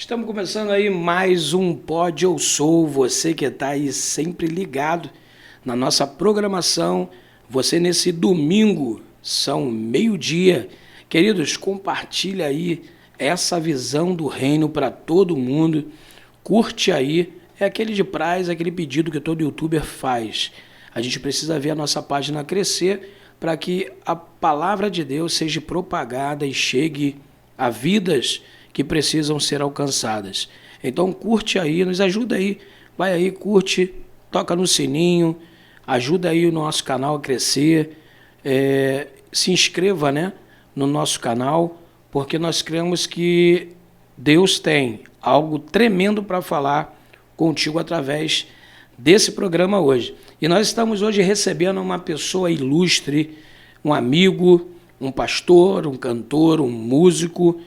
Estamos começando aí mais um Pod Eu Sou, você que está aí sempre ligado na nossa programação, você nesse domingo, são meio-dia. Queridos, compartilha aí essa visão do reino para todo mundo, curte aí, é aquele de praxe, aquele pedido que todo youtuber faz. A gente precisa ver a nossa página crescer para que a palavra de Deus seja propagada e chegue a vidas que precisam ser alcançadas. Então curte aí, nos ajuda aí, vai aí, curte, toca no sininho, ajuda aí o nosso canal a crescer, se inscreva, né, no nosso canal, porque nós cremos que Deus tem algo tremendo para falar contigo através desse programa hoje. E nós estamos hoje recebendo uma pessoa ilustre, um amigo, um pastor, um cantor, um músico,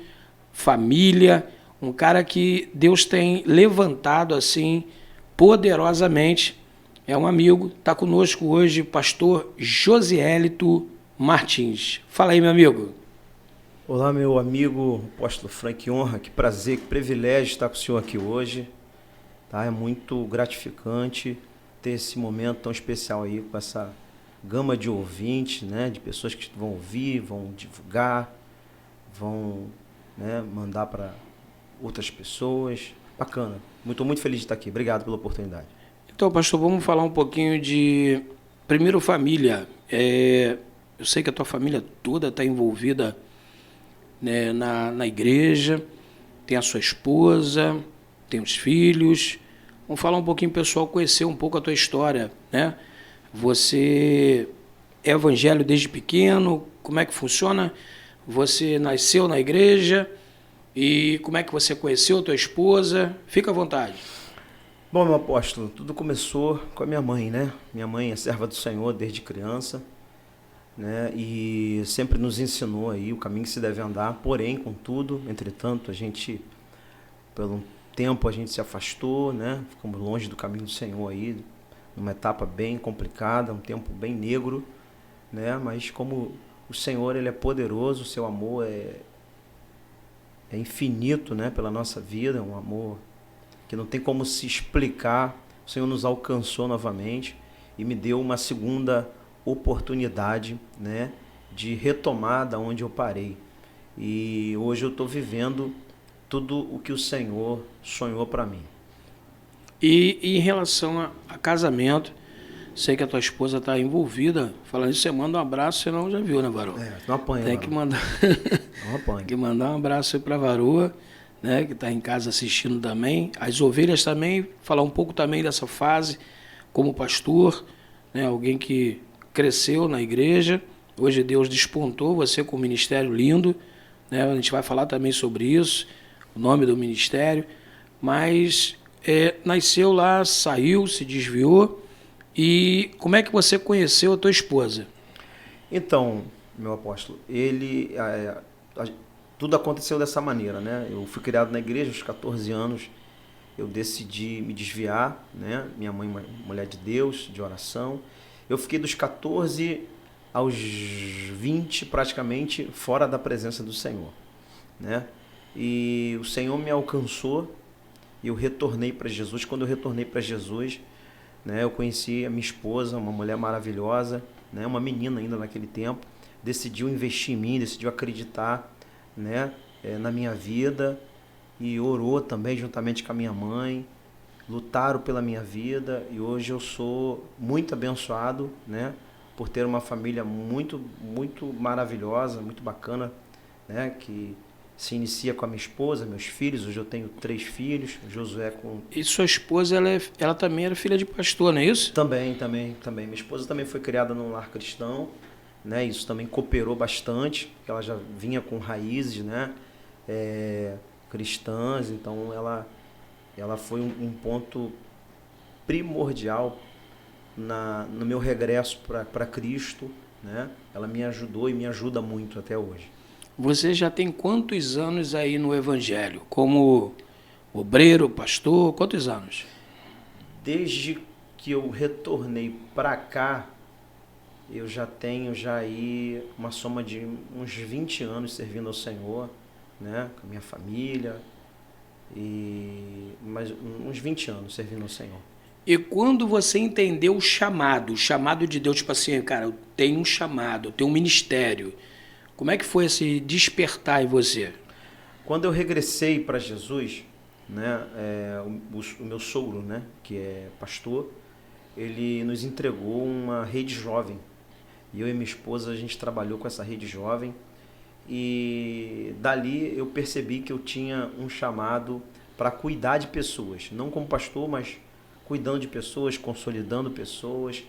família, um cara que Deus tem levantado assim poderosamente. É um amigo, está conosco hoje, pastor Josiélito Martins. Fala aí, meu amigo. Olá, meu amigo apóstolo Frank, que honra, que prazer, que privilégio estar com o senhor aqui hoje. Tá? É muito gratificante ter esse momento tão especial aí com essa gama de ouvintes, né? De pessoas que vão ouvir, vão divulgar, vão, né, mandar para outras pessoas. Bacana. Muito feliz de estar aqui. Obrigado pela oportunidade. Então, pastor, vamos falar um pouquinho de, primeiro, família. Eu sei que a tua família toda está envolvida, né, na igreja, tem a sua esposa, tem os filhos. Vamos falar um pouquinho, pessoal, conhecer um pouco a tua história, né? Você é evangelho desde pequeno? Como é que funciona? Você nasceu na igreja e como é que você conheceu a tua esposa? Fica à vontade. Bom, meu apóstolo, tudo começou com a minha mãe, né? Minha mãe é serva do Senhor desde criança, né? E sempre nos ensinou aí o caminho que se deve andar. Porém, contudo, entretanto, pelo um tempo a gente se afastou, né? Ficamos longe do caminho do Senhor aí, numa etapa bem complicada, um tempo bem negro, né? Mas como o Senhor, ele é poderoso, o seu amor é infinito, né? Pela nossa vida, um amor que não tem como se explicar. O Senhor nos alcançou novamente e me deu uma segunda oportunidade, né, de retomar da onde eu parei. E hoje eu estou vivendo tudo o que o Senhor sonhou para mim. E em relação a casamento, sei que a tua esposa está envolvida. Falando isso, você manda um abraço, senão já viu, né, Varô? Não apanha, Tem que Varão. mandar, Não apanha. tem que mandar um abraço aí para a Varoa, né, que está em casa assistindo também. As ovelhas também, falar um pouco também dessa fase como pastor, né, alguém que cresceu na igreja. Hoje Deus despontou você com um ministério lindo, né, a gente vai falar também sobre isso, o nome do ministério, mas nasceu lá, saiu, se desviou. E como é que você conheceu a tua esposa? Então, meu apóstolo, tudo aconteceu dessa maneira, né? Eu fui criado na igreja aos 14 anos, eu decidi me desviar, né? Minha mãe, uma mulher de Deus, de oração. Eu fiquei dos 14 aos 20 praticamente fora da presença do Senhor, né? E o Senhor me alcançou e eu retornei para Jesus. Quando eu retornei para Jesus, né, eu conheci a minha esposa, uma mulher maravilhosa, né, uma menina ainda naquele tempo, decidiu investir em mim, decidiu acreditar, né, na minha vida e orou também juntamente com a minha mãe, lutaram pela minha vida e hoje eu sou muito abençoado, né, por ter uma família muito maravilhosa, muito bacana, né, que se inicia com a minha esposa, meus filhos. Hoje eu tenho 3 filhos, Josué com... E sua esposa, ela também era filha de pastor, não é isso? Também. Minha esposa também foi criada num lar cristão, né? Isso também cooperou bastante, porque ela já vinha com raízes, né, cristãs. Então ela foi um ponto primordial no meu regresso para Cristo, né? Ela me ajudou e me ajuda muito até hoje. Você já tem quantos anos aí no Evangelho? Como obreiro, pastor, quantos anos? Desde que eu retornei para cá, eu já tenho aí uma soma de uns 20 anos servindo ao Senhor, né, com a minha família, Mas uns 20 anos servindo ao Senhor. E quando você entendeu o chamado de Deus, tipo assim, cara, eu tenho um chamado, eu tenho um ministério. Como é que foi esse despertar em você? Quando eu regressei para Jesus, né, o meu sogro, né, que é pastor, ele nos entregou uma rede jovem. E eu e minha esposa, a gente trabalhou com essa rede jovem. E dali eu percebi que eu tinha um chamado para cuidar de pessoas. Não como pastor, mas cuidando de pessoas, consolidando pessoas,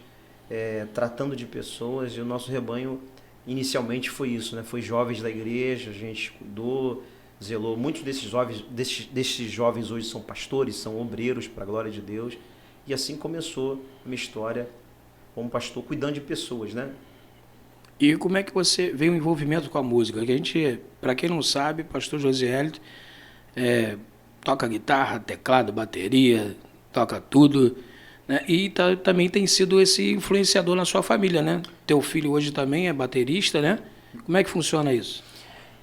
tratando de pessoas. E o nosso rebanho inicialmente foi isso, né? Foi jovens da igreja, a gente cuidou, zelou. Muitos desses jovens hoje são pastores, são obreiros para a glória de Deus. E assim começou a minha história como pastor, cuidando de pessoas, né? E como é que você veio o envolvimento com a música? Que a gente, para quem não sabe, pastor Josiel toca guitarra, teclado, bateria, toca tudo, né? E também tem sido esse influenciador na sua família, né? Teu filho hoje também é baterista, né? Como é que funciona isso?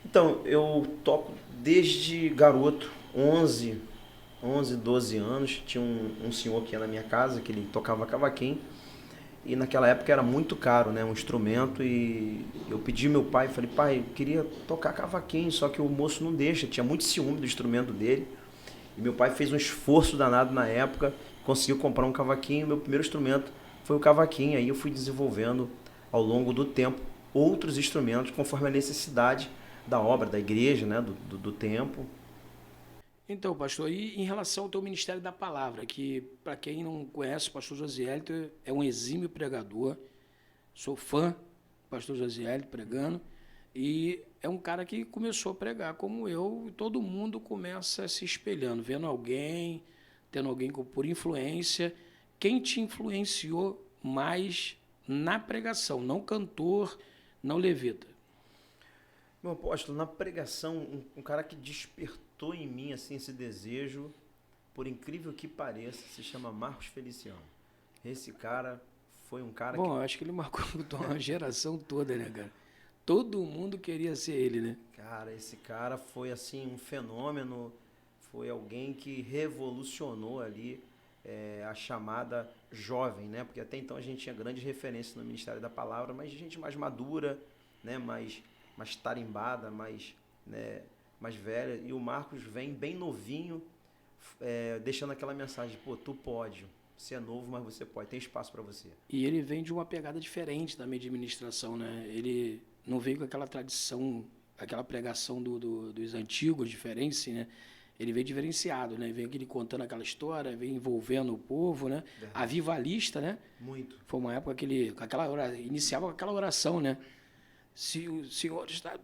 Então, eu toco desde garoto, 12 anos. Tinha um senhor que ia na minha casa, que ele tocava cavaquinho. E naquela época era muito caro, né, um instrumento. E eu pedi ao meu pai, falei, pai, eu queria tocar cavaquinho, só que o moço não deixa. Tinha muito ciúme do instrumento dele. E meu pai fez um esforço danado na época, conseguiu comprar um cavaquinho. Meu primeiro instrumento foi o cavaquinho. Aí eu fui desenvolvendo ao longo do tempo outros instrumentos, conforme a necessidade da obra, da igreja, né, do tempo. Então, pastor, e em relação ao teu ministério da palavra, que para quem não conhece, o pastor Josielito é um exímio pregador, sou fã do pastor Josielito pregando, e é um cara que começou a pregar como eu, e todo mundo começa se espelhando, vendo alguém, tendo alguém por influência. Quem te influenciou mais na pregação, não cantor, não levita? Meu apóstolo, na pregação, um cara que despertou em mim assim esse desejo, por incrível que pareça, se chama Marcos Feliciano. Esse cara foi um cara que, Bom, eu acho que ele marcou uma geração toda, né, cara? Todo mundo queria ser ele, né? cara, esse cara foi assim um fenômeno, foi alguém que revolucionou ali a chamada jovem, né? Porque até então a gente tinha grandes referências no Ministério da Palavra, mas gente mais madura, né? Mais tarimbada, né? Mais velha. E o Marcos vem bem novinho, deixando aquela mensagem, pô, tu pode. Você é novo, mas você pode, tem espaço para você. E ele vem de uma pegada diferente também de administração, né? Ele não veio com aquela tradição, aquela pregação dos antigos, diferente, né? Ele veio diferenciado, né? Vem aquele contando aquela história, vem envolvendo o povo, né? Verdade. Avivalista, né? Muito. Foi uma época que ele iniciava com aquela oração, né? Se o senhor está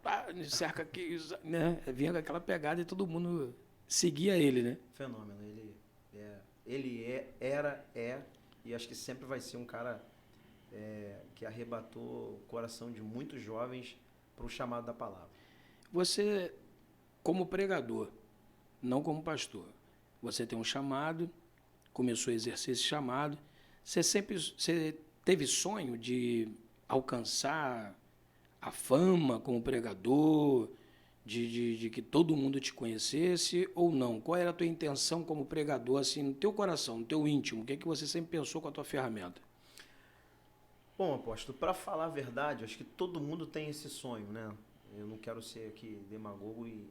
cerca aqui, né? Vinha com aquela pegada e todo mundo seguia ele, né? Fenômeno. Era, e acho que sempre vai ser um cara que arrebatou o coração de muitos jovens para o chamado da palavra. Você, como pregador, não como pastor, você tem um chamado, começou a exercer esse chamado. Você teve sonho de alcançar a fama como pregador, de que todo mundo te conhecesse ou não? Qual era a tua intenção como pregador, assim, no teu coração, no teu íntimo? O que é que você sempre pensou com a tua ferramenta? Bom, apóstolo, para falar a verdade, acho que todo mundo tem esse sonho, né? Eu não quero ser aqui demagogo e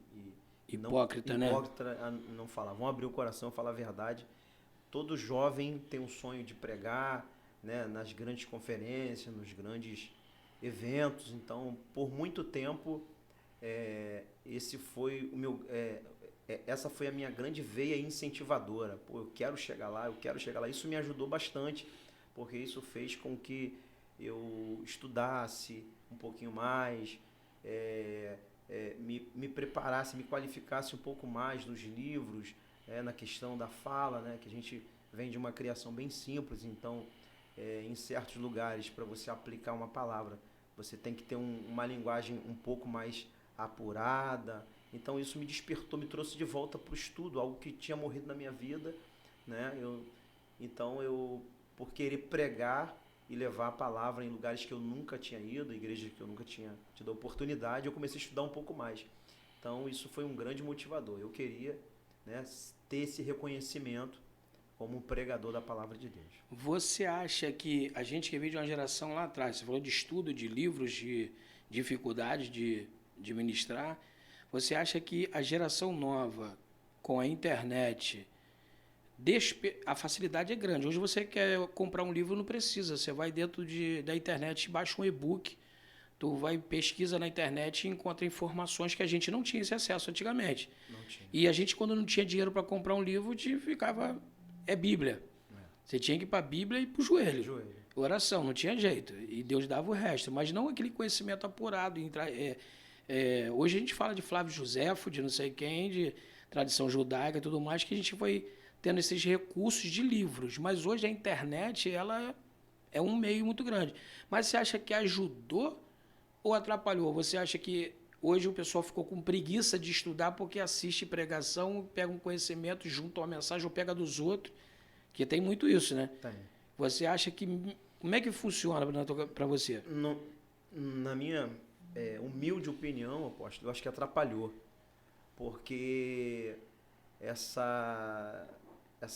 Hipócrita, né? hipócrita a não falar. Vamos abrir o coração e falar a verdade. Todo jovem tem um sonho de pregar, né, nas grandes conferências, nos grandes eventos. Então, por muito tempo, esse foi o meu, essa foi a minha grande veia incentivadora. Pô, eu quero chegar lá, eu quero chegar lá. Isso me ajudou bastante, porque isso fez com que eu estudasse um pouquinho mais, me preparasse, me qualificasse um pouco mais nos livros, na questão da fala, né, que a gente vem de uma criação bem simples. Então, em certos lugares, para você aplicar uma palavra, você tem que ter uma linguagem um pouco mais apurada. Então isso me despertou, me trouxe de volta para o estudo, algo que tinha morrido na minha vida, né? Então eu, por querer pregar e levar a palavra em lugares que eu nunca tinha ido, igrejas que eu nunca tinha tido a oportunidade, eu comecei a estudar um pouco mais. Então isso foi um grande motivador. Eu queria né, ter esse reconhecimento como um pregador da palavra de Deus. Você acha que a gente que veio de uma geração lá atrás, você falou de estudo, de livros, de dificuldade de ministrar, você acha que a geração nova, com a internet, a facilidade é grande. Hoje você quer comprar um livro, não precisa. Você vai dentro da internet, baixa um e-book, tu vai pesquisa na internet e encontra informações que a gente não tinha esse acesso antigamente. Não tinha. E a gente, quando não tinha dinheiro para comprar um livro, ficava... É Bíblia. Você tinha que ir para a Bíblia e para o joelho. Oração, não tinha jeito. E Deus dava o resto. Mas não aquele conhecimento apurado. Hoje a gente fala de Flávio Josefo, de não sei quem, de tradição judaica e tudo mais, que a gente foi tendo esses recursos de livros. Mas hoje a internet ela é um meio muito grande. Mas você acha que ajudou ou atrapalhou? Você acha que hoje o pessoal ficou com preguiça de estudar porque assiste pregação, pega um conhecimento, junta uma mensagem ou pega dos outros? Que tem muito isso, né? Tem. Você acha que... Como é que funciona para você? Na minha humilde opinião, apóstolo, eu acho que atrapalhou. Porque essa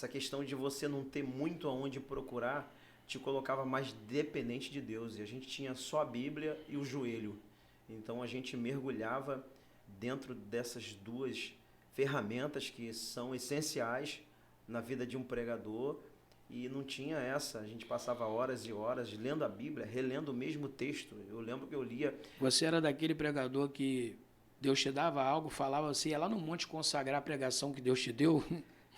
questão de você não ter muito aonde procurar te colocava mais dependente de Deus. E a gente tinha só a Bíblia e o joelho. Então a gente mergulhava dentro dessas duas ferramentas que são essenciais na vida de um pregador, e não tinha essa. A gente passava horas e horas lendo a Bíblia, relendo o mesmo texto. Eu lembro que eu lia... Você era daquele pregador que Deus te dava algo, falava assim, ia lá no monte consagrar a pregação que Deus te deu?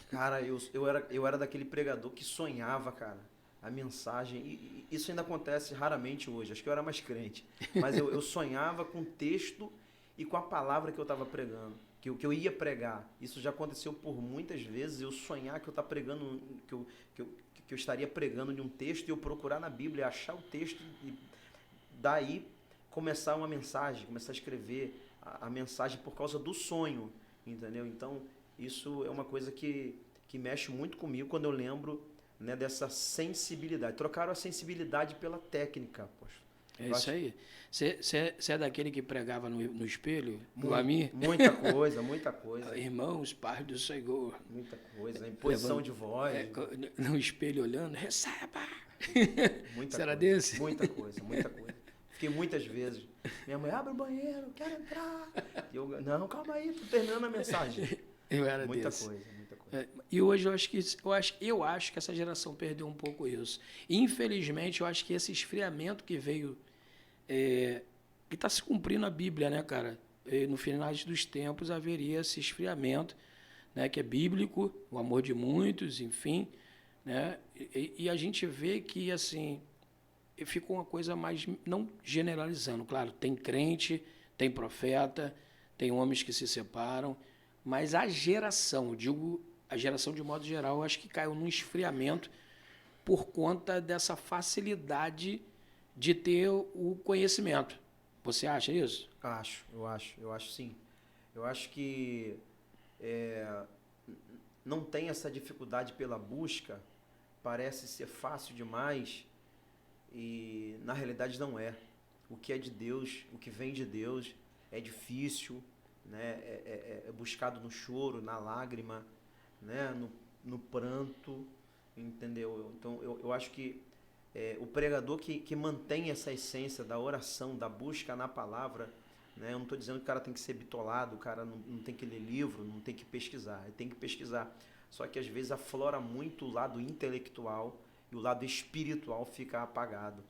Cara, eu era daquele pregador que sonhava, cara, a mensagem. E isso ainda acontece raramente hoje. Acho que eu era mais crente. Mas eu sonhava com o texto e com a palavra que eu estava pregando, que eu ia pregar. Isso já aconteceu por muitas vezes, eu sonhar que eu estava pregando, que eu estaria pregando de um texto, e eu procurar na Bíblia, achar o texto e daí começar uma mensagem, começar a escrever a mensagem por causa do sonho, entendeu? Então isso é uma coisa que mexe muito comigo quando eu lembro, né, dessa sensibilidade. Trocaram a sensibilidade pela técnica, poxa. É isso aí. Você é daquele que pregava no espelho? A mim? Muita coisa. Irmãos, paz do Senhor. Muita coisa, em posição de voz. No espelho olhando, receba! Muita Você era coisa, desse? Muita coisa. Fiquei muitas vezes. Minha mãe, abre o banheiro, quero entrar. E eu, não, calma aí, tô terminando a mensagem. Eu era muita desse. Muita coisa. E hoje eu acho que essa geração perdeu um pouco isso. Infelizmente, eu acho que esse esfriamento que veio, que está se cumprindo a Bíblia, né, cara? No final dos tempos haveria esse esfriamento, né, que é bíblico, o amor de muitos, enfim, né? E a gente vê que, assim, ficou uma coisa mais, não generalizando, claro, tem crente, tem profeta, tem homens que se separam, mas a geração de modo geral, eu acho que caiu num esfriamento por conta dessa facilidade de ter o conhecimento. Você acha isso? Eu acho sim. Eu acho que não tem essa dificuldade pela busca, parece ser fácil demais e na realidade não é. O que é de Deus, o que vem de Deus é difícil, né? É buscado no choro, na lágrima, né? No pranto, entendeu? Então eu acho que o pregador que mantém essa essência da oração, da busca na palavra, né? Eu não estou dizendo que o cara tem que ser bitolado, o cara não tem que ler livro, não tem que pesquisar, ele tem que pesquisar. Só que às vezes aflora muito o lado intelectual e o lado espiritual fica apagado.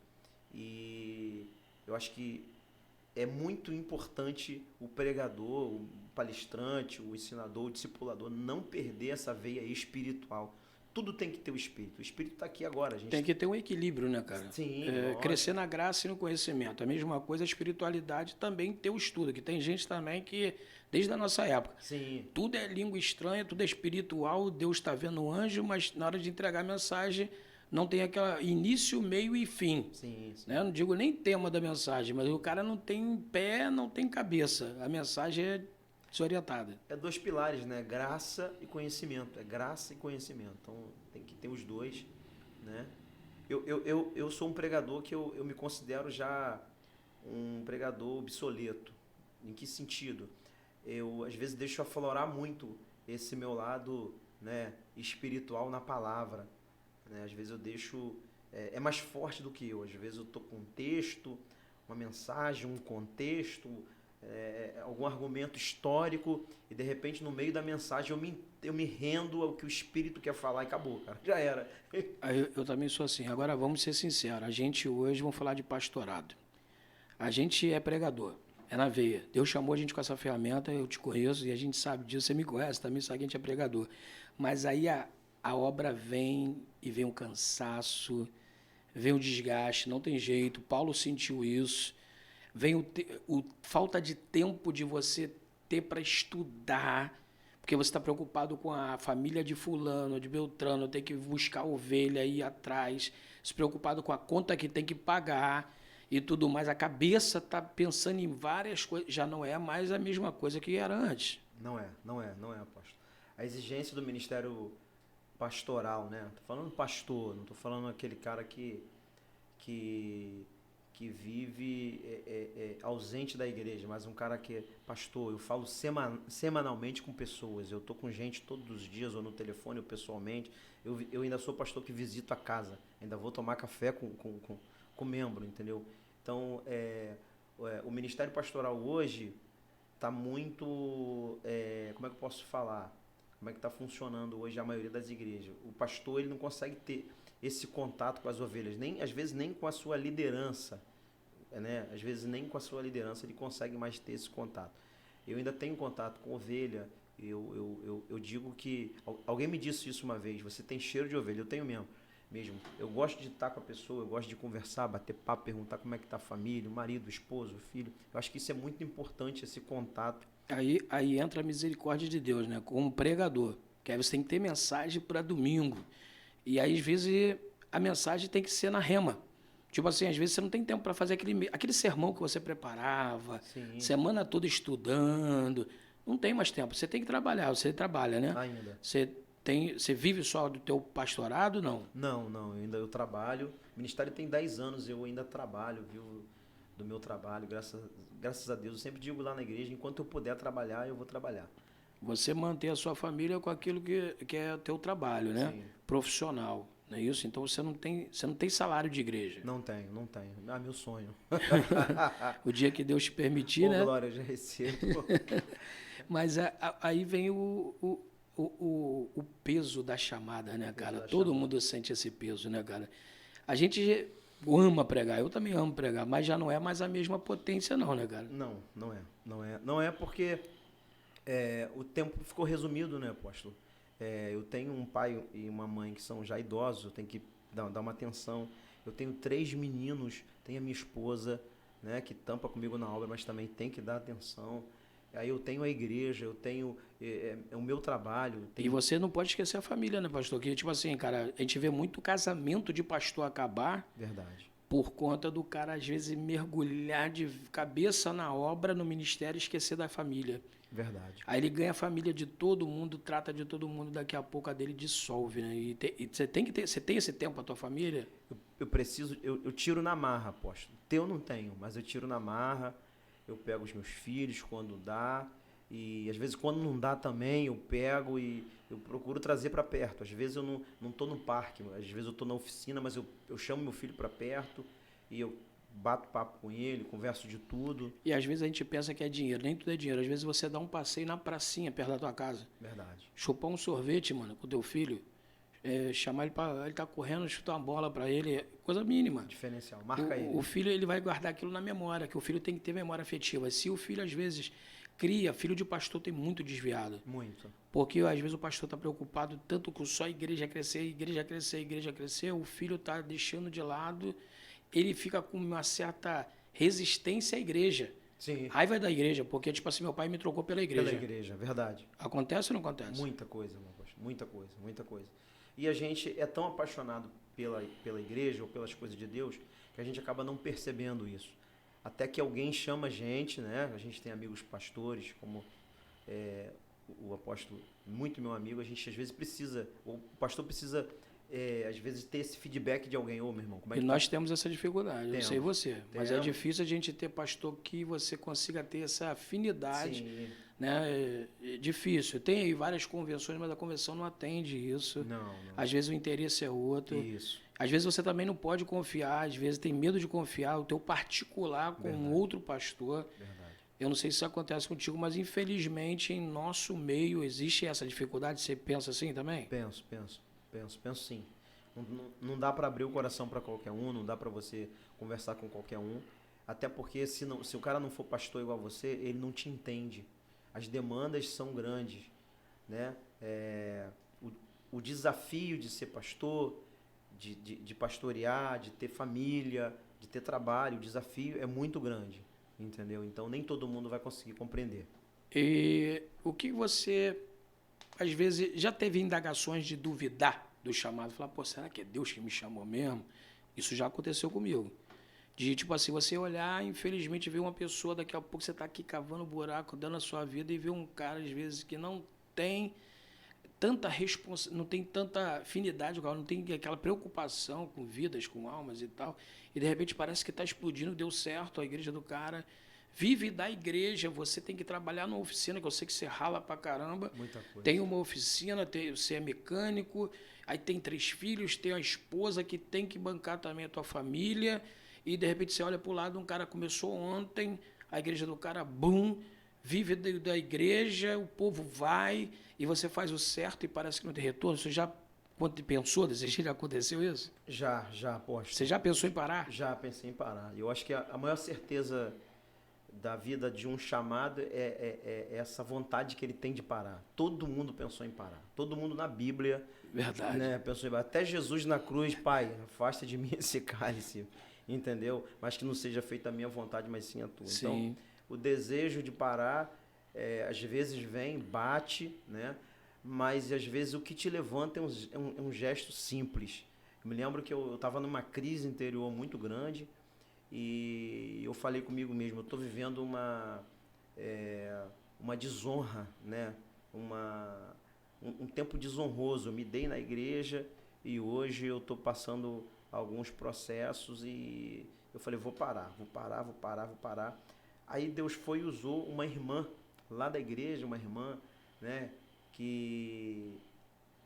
E eu acho que é muito importante o pregador, o palestrante, o ensinador, o discipulador não perder essa veia espiritual. Tudo tem que ter o Espírito. O Espírito está aqui agora. Tem que ter um equilíbrio, né, cara? Sim. Crescer na graça e no conhecimento. A mesma coisa, a espiritualidade também ter o estudo, que tem gente também que, desde a nossa época, sim, tudo é língua estranha, tudo é espiritual, Deus está vendo o anjo, mas na hora de entregar a mensagem não tem aquela início, meio e fim. Sim. Né? Não digo nem tema da mensagem, mas o cara não tem pé, não tem cabeça. A mensagem é desorientada. É dois pilares, né? Graça e conhecimento. É graça e conhecimento. Então tem que ter os dois, né? Eu sou um pregador que eu me considero já um pregador obsoleto. Em que sentido? Eu às vezes deixo aflorar muito esse meu lado, né, espiritual na palavra, né? Às vezes eu deixo... É mais forte do que eu. Às vezes eu estou com um texto, uma mensagem, um contexto, algum argumento histórico, e de repente no meio da mensagem eu me rendo ao que o Espírito quer falar e acabou, cara. Já era. Eu também sou assim. Agora vamos ser sinceros. A gente hoje, vamos falar de pastorado. A gente é pregador, é na veia. Deus chamou a gente com essa ferramenta, eu te conheço e a gente sabe disso, você me conhece, também sabe que a gente é pregador. Mas aí a obra vem e vem o cansaço, vem o desgaste, não tem jeito. Paulo sentiu isso. Vem falta de tempo de você ter para estudar, porque você está preocupado com a família de fulano, de Beltrano, tem que buscar ovelha, ir atrás, se preocupado com a conta que tem que pagar e tudo mais. A cabeça está pensando em várias coisas, já não é mais a mesma coisa que era antes. Não é, apóstolo. A exigência do ministério pastoral, né? Tô falando pastor, não tô falando aquele cara que vive ausente da igreja, mas um cara que é pastor. Eu falo semanalmente com pessoas, eu tô com gente todos os dias, ou no telefone, ou pessoalmente. Eu ainda sou pastor que visito a casa, ainda vou tomar café com membro, entendeu? Então, o ministério pastoral hoje está muito... como é que eu posso falar? Como é que está funcionando hoje a maioria das igrejas? O pastor ele não consegue ter esse contato com as ovelhas, às vezes nem com a sua liderança, né? Às vezes nem com a sua liderança ele consegue mais ter esse contato. Eu ainda tenho contato com ovelha, eu digo que... Alguém me disse isso uma vez, você tem cheiro de ovelha, eu tenho mesmo. Eu gosto de estar com a pessoa, eu gosto de conversar, bater papo, perguntar como é que está a família, o marido, o esposo, o filho. Eu acho que isso é muito importante, esse contato. Aí entra a misericórdia de Deus, né? Como pregador, que aí você tem que ter mensagem para domingo. E aí, às vezes, a mensagem tem que ser na rema. Tipo assim, às vezes você não tem tempo para fazer aquele sermão que você preparava, Sim. semana toda estudando. Não tem mais tempo. Você tem que trabalhar, você trabalha, né? Ainda. Você vive só do teu pastorado, não? Não, ainda eu trabalho. O ministério tem 10 anos, eu ainda trabalho, vivo do meu trabalho, graças a Deus. Eu sempre digo lá na igreja, enquanto eu puder trabalhar, eu vou trabalhar. Você manter a sua família com aquilo que é o teu trabalho, né? Sim. Profissional, não é isso? Então você não tem salário de igreja. Não tenho. Ah, meu sonho. O dia que Deus te permitir, né? Glória, eu já recebo. Mas aí vem o peso da chamada, né, cara? Todo mundo sente esse peso, né, cara? A gente ama pregar, eu também amo pregar, mas já não é mais a mesma potência não, né, cara? Não é porque o tempo ficou resumido, né, apóstolo? Eu tenho um pai e uma mãe que são já idosos, eu tenho que dar uma atenção. Eu tenho 3 meninos, tenho a minha esposa, né, que tampa comigo na obra, mas também tem que dar atenção. Aí eu tenho a igreja, eu tenho o meu trabalho. E você não pode esquecer a família, né, pastor? Que, tipo assim, cara, a gente vê muito casamento de pastor acabar. Verdade. Por conta do cara, às vezes, mergulhar de cabeça na obra, no ministério, e esquecer da família. Verdade. Aí ele ganha a família de todo mundo, trata de todo mundo, daqui a pouco a dele dissolve, né? E você tem que ter, você tem esse tempo para tua família? Eu tiro na marra, apóstolo. Eu não tenho, mas eu tiro na marra. Eu pego os meus filhos quando dá, e às vezes quando não dá também eu pego e eu procuro trazer para perto. Às vezes eu não estou no parque, às vezes eu estou na oficina, mas eu chamo meu filho para perto e eu bato papo com ele, converso de tudo. E às vezes a gente pensa que é dinheiro, nem tudo é dinheiro. Às vezes você dá um passeio na pracinha perto da tua casa. Verdade. Chupar um sorvete, mano, com teu filho. Chamar ele para ele tá correndo, chutar uma bola para ele, coisa mínima. Diferencial, marca ele. O filho ele vai guardar aquilo na memória, que o filho tem que ter memória afetiva. Se o filho às vezes filho de pastor tem muito desviado. Muito. Porque às vezes o pastor está preocupado tanto com só a igreja crescer, o filho está deixando de lado, ele fica com uma certa resistência à igreja. Sim. Raiva da igreja, porque tipo assim, meu pai me trocou pela igreja. Pela igreja, verdade. Acontece ou não acontece? Muita coisa, meu pastor, muita coisa. E a gente é tão apaixonado pela igreja ou pelas coisas de Deus que a gente acaba não percebendo isso. Até que alguém chama a gente, né? A gente tem amigos pastores, como o apóstolo, muito meu amigo, a gente às vezes precisa, o pastor precisa, às vezes, ter esse feedback de alguém. Ô, meu irmão, como é que nós temos essa dificuldade, eu sei você. Mas é Temos. difícil a gente ter pastor que você consiga ter essa afinidade. Sim. né? É difícil. Tem aí várias convenções, mas a convenção não atende isso. Não. Às vezes o interesse é outro. Isso. Às vezes você também não pode confiar, às vezes tem medo de confiar o teu particular com Verdade. outro pastor. Verdade. Eu não sei se isso acontece contigo, mas infelizmente em nosso meio existe essa dificuldade. Você pensa assim também? Penso sim. Não dá para abrir o coração para qualquer um, não dá para você conversar com qualquer um. Até porque se o cara não for pastor igual a você, ele não te entende. As demandas são grandes, né? O desafio de ser pastor, de pastorear, de ter família, de ter trabalho, o desafio é muito grande, entendeu? Então nem todo mundo vai conseguir compreender. E o que você, às vezes, já teve indagações de duvidar do chamado? Falar, pô, será que é Deus que me chamou mesmo? Isso já aconteceu comigo. De, tipo assim, você olhar, infelizmente, ver uma pessoa, daqui a pouco você está aqui cavando buraco, dando a sua vida, e ver um cara, às vezes, que não tem tanta não tem tanta afinidade com ela, não tem aquela preocupação com vidas, com almas e tal, e de repente parece que está explodindo, deu certo a igreja do cara, vive da igreja, você tem que trabalhar numa oficina, que eu sei que você rala pra caramba, Muita coisa. tem uma oficina, você é mecânico, aí tem 3 filhos, tem a esposa que tem que bancar também a tua família, e de repente você olha pro lado, um cara começou ontem, a igreja do cara, bum, vive da igreja, o povo vai, e você faz o certo e parece que não tem retorno. Você já, quando pensou, desistir, já aconteceu isso? Já, aposto. Você já pensou em parar? Já pensei em parar. Eu acho que a maior certeza da vida de um chamado é essa vontade que ele tem de parar. Todo mundo pensou em parar. Todo mundo na Bíblia, Verdade. né, pensou em parar. Até Jesus na cruz, Pai, afasta de mim esse cálice, entendeu? Mas que não seja feita a minha vontade, mas sim a tua. Sim. Então, o desejo de parar, às vezes vem, bate, né? Mas às vezes o que te levanta é um gesto simples. Eu me lembro que eu estava numa crise interior muito grande, e eu falei comigo mesmo, eu estou vivendo uma desonra, né? Um tempo desonroso. Eu me dei na igreja e hoje eu estou passando alguns processos e eu falei, vou parar. Aí Deus foi e usou uma irmã lá da igreja, uma irmã, né? Que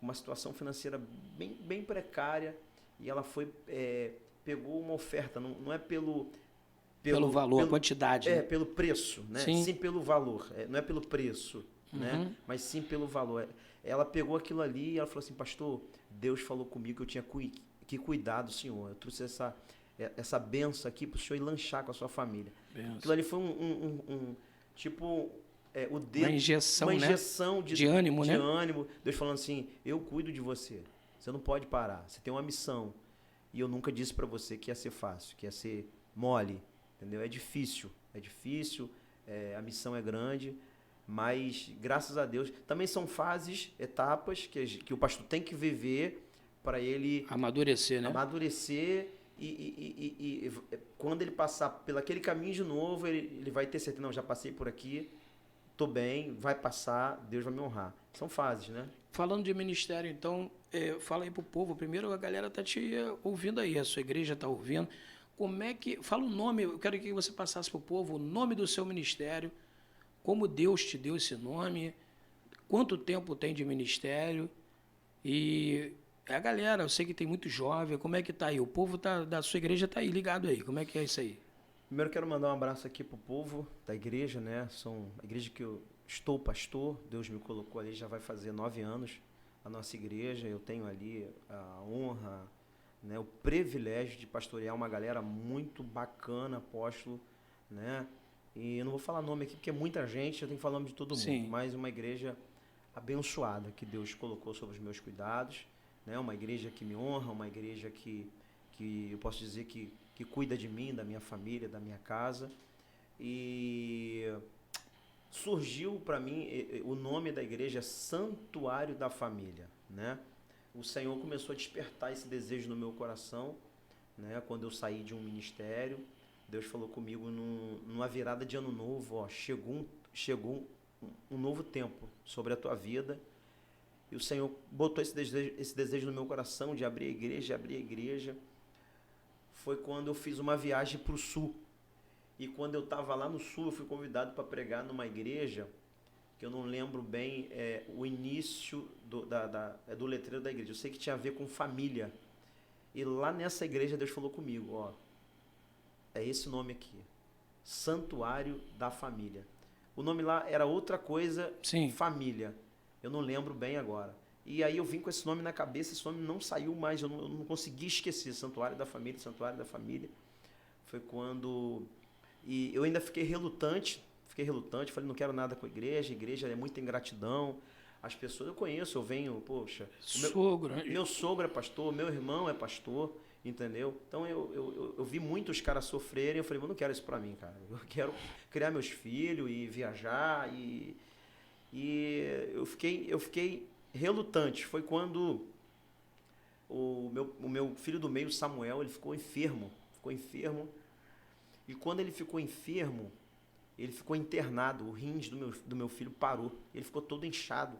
uma situação financeira bem precária, e ela foi... pegou uma oferta, não é pelo valor, a quantidade. É, pelo preço, né? Sim, pelo valor. Não é pelo preço, né? Mas sim pelo valor. Ela pegou aquilo ali e ela falou assim, pastor, Deus falou comigo que eu tinha que cuidar do senhor. Eu trouxe essa benção aqui para o senhor ir lanchar com a sua família. Benção. Aquilo ali foi o dedo, uma injeção, né? De ânimo, de né? ânimo. Deus falando assim, eu cuido de você. Você não pode parar. Você tem uma missão. E eu nunca disse para você que ia ser fácil, que ia ser mole, entendeu? É difícil, a missão é grande, mas graças a Deus, também são fases, etapas que o pastor tem que viver para ele amadurecer, né? Amadurecer e quando ele passar pelo aquele caminho de novo, ele vai ter certeza, não, já passei por aqui, tô bem, vai passar, Deus vai me honrar. São fases, né? Falando de ministério, então, fala aí pro povo. Primeiro, a galera tá te ouvindo aí, a sua igreja tá ouvindo. Como é que... Fala o nome, eu quero que você passasse pro povo o nome do seu ministério, como Deus te deu esse nome, quanto tempo tem de ministério, e a galera, eu sei que tem muito jovem, como é que tá aí? O povo da sua igreja tá aí, ligado aí, como é que é isso aí? Primeiro quero mandar um abraço aqui pro povo da igreja, né? São a igreja que eu estou pastor, Deus me colocou ali, já vai fazer 9 anos a nossa igreja. Eu tenho ali a honra, né, o privilégio de pastorear uma galera muito bacana, apóstolo, né? E eu não vou falar nome aqui porque é muita gente, eu tenho que falar nome de todo mundo. Sim. Mas uma igreja abençoada que Deus colocou sobre os meus cuidados, né? Uma igreja que me honra, uma igreja que eu posso dizer que cuida de mim, da minha família, da minha casa. E surgiu para mim o nome da igreja, Santuário da Família, né? O Senhor começou a despertar esse desejo no meu coração, né? Quando eu saí de um ministério, Deus falou comigo numa virada de ano novo, ó, chegou um novo tempo sobre a tua vida. E o Senhor botou esse desejo no meu coração de abrir a igreja. Foi quando eu fiz uma viagem para o sul. E quando eu estava lá no sul, eu fui convidado para pregar numa igreja que eu não lembro bem o início do letreiro da igreja. Eu sei que tinha a ver com família. E lá nessa igreja Deus falou comigo, ó, é esse nome aqui, Santuário da Família. O nome lá era outra coisa, Sim. família. Eu não lembro bem agora. E aí eu vim com esse nome na cabeça, esse nome não saiu mais, eu não consegui esquecer, Santuário da Família, Santuário da Família. Foi quando... E eu ainda fiquei relutante, falei, não quero nada com a igreja é muita ingratidão. As pessoas eu conheço, eu venho, poxa... Meu sogro é pastor, meu irmão é pastor, entendeu? Então eu vi muitos caras sofrerem, eu falei, eu não quero isso pra mim, cara. Eu quero criar meus filhos e viajar e eu fiquei relutante. Foi quando o meu filho do meio, Samuel, ele ficou enfermo. E quando ele ficou enfermo, ele ficou internado. O rins do meu filho parou. Ele ficou todo inchado.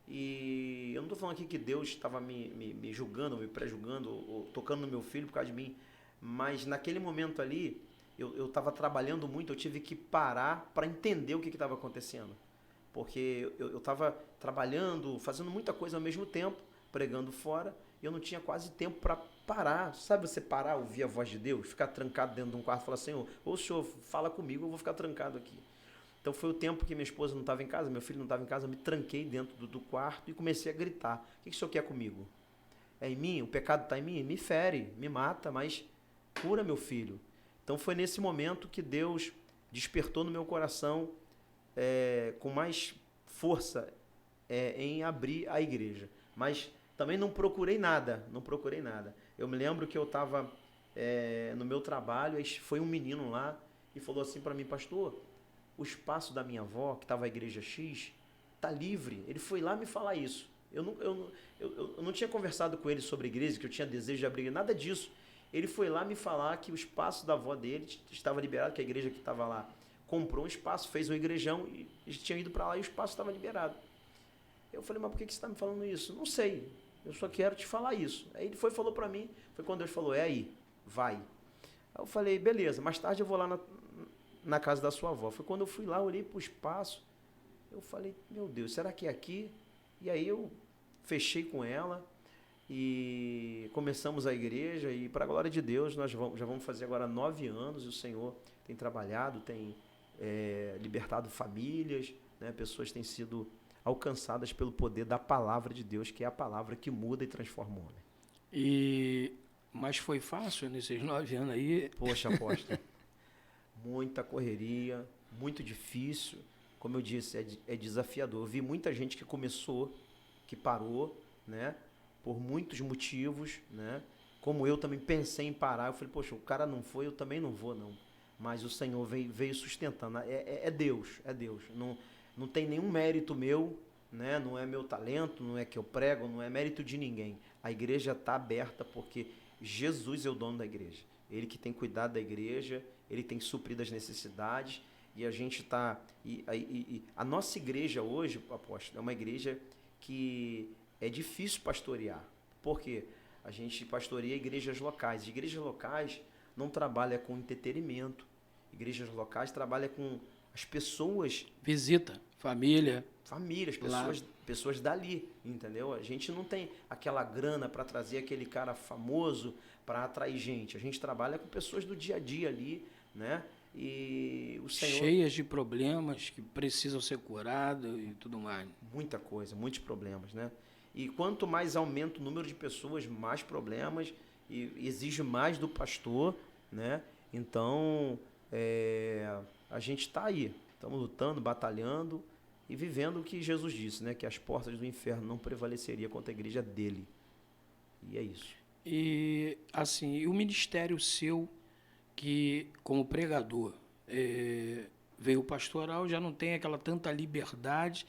E eu não estou falando aqui que Deus estava me julgando, me pré-julgando, ou tocando no meu filho por causa de mim. Mas naquele momento ali, eu estava trabalhando muito, eu tive que parar para entender o que estava acontecendo. Porque eu estava trabalhando, fazendo muita coisa ao mesmo tempo, pregando fora, e eu não tinha quase tempo para parar. Sabe você parar, ouvir a voz de Deus, ficar trancado dentro de um quarto e falar, Senhor, ou o Senhor fala comigo, eu vou ficar trancado aqui. Então foi o tempo que minha esposa não estava em casa, meu filho não estava em casa, eu me tranquei dentro do quarto e comecei a gritar. O que o Senhor quer comigo? É em mim? O pecado está em mim? Me fere, me mata, mas cura meu filho. Então foi nesse momento que Deus despertou no meu coração com mais força em abrir a igreja. Mas também não procurei nada. Eu me lembro que eu estava no meu trabalho, foi um menino lá e falou assim para mim, pastor, o espaço da minha avó, que estava a igreja X, está livre. Ele foi lá me falar isso. Eu não tinha conversado com ele sobre a igreja, que eu tinha desejo de abrir, nada disso. Ele foi lá me falar que o espaço da avó dele estava liberado, que a igreja que estava lá comprou um espaço, fez um igrejão, e eles tinham ido para lá e o espaço estava liberado. Eu falei, mas por que você está me falando isso? Não sei, eu só quero te falar isso. Aí ele falou para mim, foi quando Deus falou, aí, vai. Aí eu falei, beleza, mais tarde eu vou lá na casa da sua avó. Foi quando eu fui lá, olhei para o espaço, eu falei, meu Deus, será que é aqui? E aí eu fechei com ela e começamos a igreja e, para a glória de Deus, nós já vamos fazer agora 9 anos e o Senhor tem trabalhado, tem libertado famílias, né? Pessoas têm sido alcançadas pelo poder da palavra de Deus, que é a palavra que muda e transforma o homem. Mas foi fácil nesses 9 anos aí? Poxa, apóstolo. Muita correria, muito difícil. Como eu disse, é desafiador. Eu vi muita gente que começou, que parou, né? Por muitos motivos, né? Como eu também pensei em parar. Eu falei, poxa, o cara não foi, eu também não vou, não. Mas o Senhor veio sustentando. É Deus, é Deus. Não tem nenhum mérito meu, né? Não é meu talento, não é que eu prego, não é mérito de ninguém. A igreja está aberta porque Jesus é o dono da igreja. Ele que tem cuidado da igreja, ele tem suprido as necessidades e a gente está... a nossa igreja hoje, apóstolo, é uma igreja que é difícil pastorear. Por quê? A gente pastoreia igrejas locais. Igrejas locais não trabalha com entretenimento. Igrejas locais trabalham com as pessoas... Visita, famílias, pessoas dali, entendeu? A gente não tem aquela grana para trazer aquele cara famoso para atrair gente. A gente trabalha com pessoas do dia a dia ali, né? E o Senhor... cheias de problemas que precisam ser curados e tudo mais. Muita coisa, muitos problemas, né? E quanto mais aumenta o número de pessoas, mais problemas e exige mais do pastor, né? Então, a gente está aí, estamos lutando, batalhando e vivendo o que Jesus disse, né? Que as portas do inferno não prevaleceriam contra a igreja dele. E é isso. E, assim, o ministério seu, que como pregador, veio pastoral, já não tem aquela tanta liberdade,